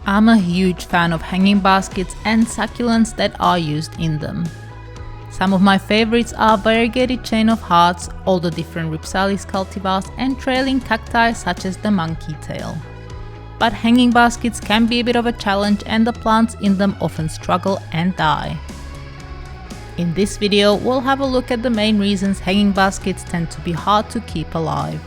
I'm a huge fan of hanging baskets and succulents that are used in them. Some of my favorites are variegated chain of hearts, all the different Ripsalis cultivars and trailing cacti such as the monkey tail. But hanging baskets can be a bit of a challenge and the plants in them often struggle and die. In this video, we'll have a look at the main reasons hanging baskets tend to be hard to keep alive.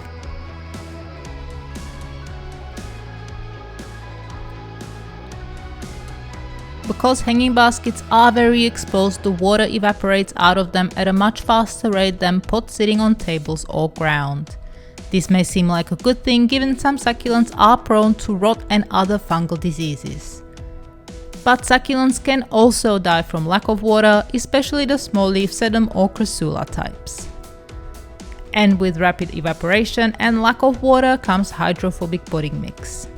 Because hanging baskets are very exposed, the water evaporates out of them at a much faster rate than pots sitting on tables or ground. This may seem like a good thing given some succulents are prone to rot and other fungal diseases. But succulents can also die from lack of water, especially the small leaf sedum or crassula types. And with rapid evaporation and lack of water comes hydrophobic potting mix.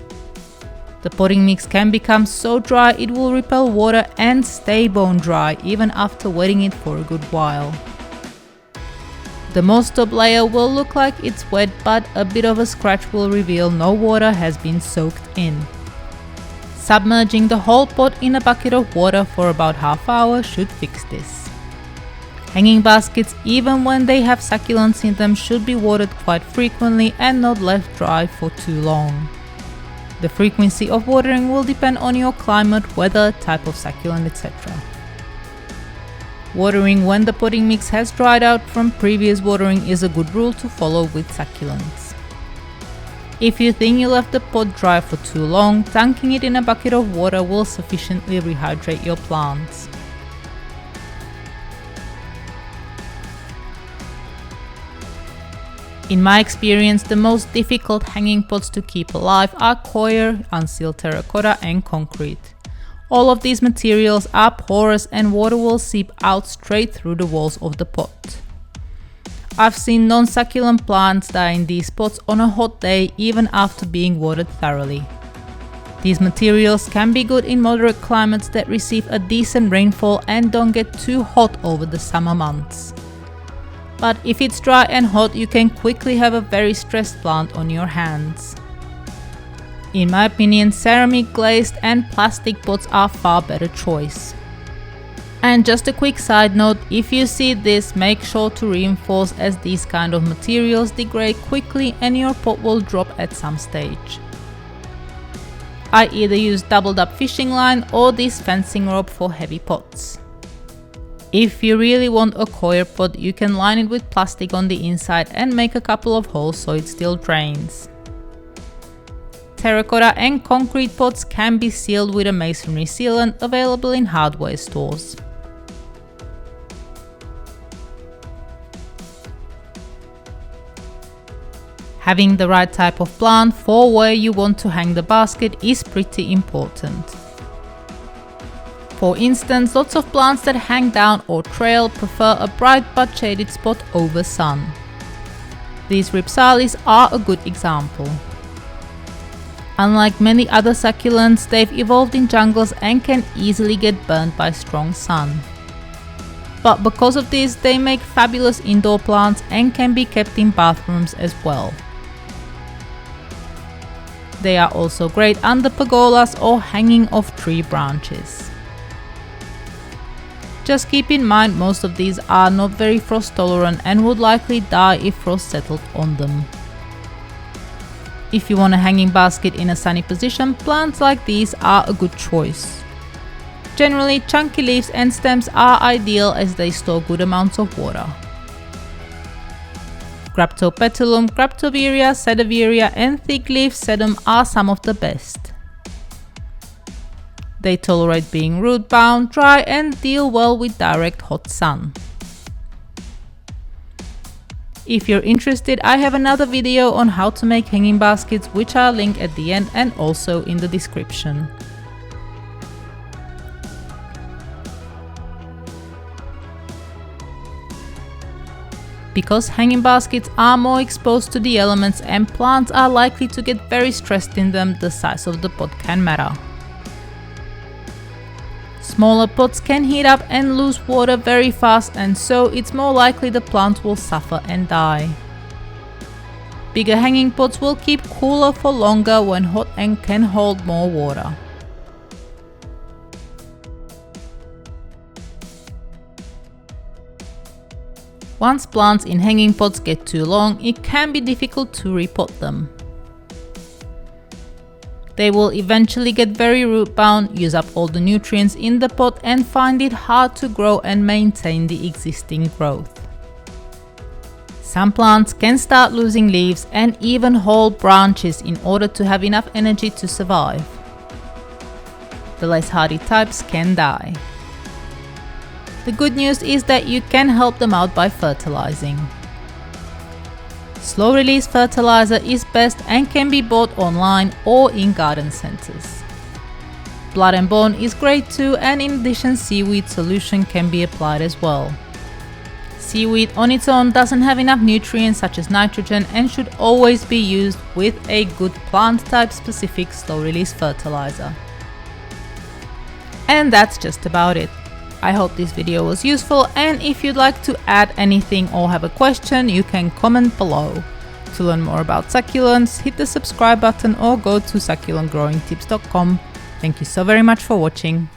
The potting mix can become so dry it will repel water and stay bone dry even after wetting it for a good while. The most top layer will look like it's wet, but a bit of a scratch will reveal no water has been soaked in. Submerging the whole pot in a bucket of water for about half hour should fix this. Hanging baskets, even when they have succulents in them, should be watered quite frequently and not left dry for too long. The frequency of watering will depend on your climate, weather, type of succulent, etc. Watering when the potting mix has dried out from previous watering is a good rule to follow with succulents. If you think you left the pot dry for too long, dunking it in a bucket of water will sufficiently rehydrate your plants. In my experience, the most difficult hanging pots to keep alive are coir, unsealed terracotta and concrete. All of these materials are porous and water will seep out straight through the walls of the pot. I've seen non-succulent plants die in these pots on a hot day even after being watered thoroughly. These materials can be good in moderate climates that receive a decent rainfall and don't get too hot over the summer months. But if it's dry and hot, you can quickly have a very stressed plant on your hands. In my opinion, ceramic, glazed and plastic pots are far better choice. And just a quick side note, if you see this, make sure to reinforce as these kind of materials degrade quickly and your pot will drop at some stage. I either use doubled up fishing line or this fencing rope for heavy pots. If you really want a coir pot, you can line it with plastic on the inside and make a couple of holes so it still drains. Terracotta and concrete pots can be sealed with a masonry sealant available in hardware stores. Having the right type of plant for where you want to hang the basket is pretty important. For instance, lots of plants that hang down or trail prefer a bright but shaded spot over sun. These Ripsalis are a good example. Unlike many other succulents, they've evolved in jungles and can easily get burned by strong sun. But because of this, they make fabulous indoor plants and can be kept in bathrooms as well. They are also great under pergolas or hanging off tree branches. Just keep in mind most of these are not very frost tolerant and would likely die if frost settled on them. If you want a hanging basket in a sunny position, plants like these are a good choice. Generally, chunky leaves and stems are ideal as they store good amounts of water. Graptopetalum, Graptoveria, Sedaveria and thick leaf sedum are some of the best. They tolerate being root bound, dry and deal well with direct hot sun. If you're interested, I have another video on how to make hanging baskets, which I'll link at the end and also in the description. Because hanging baskets are more exposed to the elements and plants are likely to get very stressed in them, the size of the pot can matter. Smaller pots can heat up and lose water very fast, and so it's more likely the plant will suffer and die. Bigger hanging pots will keep cooler for longer when hot and can hold more water. Once plants in hanging pots get too long, it can be difficult to repot them. They will eventually get very root bound, use up all the nutrients in the pot and find it hard to grow and maintain the existing growth. Some plants can start losing leaves and even whole branches in order to have enough energy to survive. The less hardy types can die. The good news is that you can help them out by fertilizing. Slow release fertilizer is best and can be bought online or in garden centers. Blood and bone is great too, and in addition seaweed solution can be applied as well. Seaweed on its own doesn't have enough nutrients such as nitrogen and should always be used with a good plant type specific slow release fertilizer. And that's just about it. I hope this video was useful, and if you'd like to add anything or have a question, you can comment below. To learn more about succulents, hit the subscribe button or go to succulentgrowingtips.com. Thank you so very much for watching.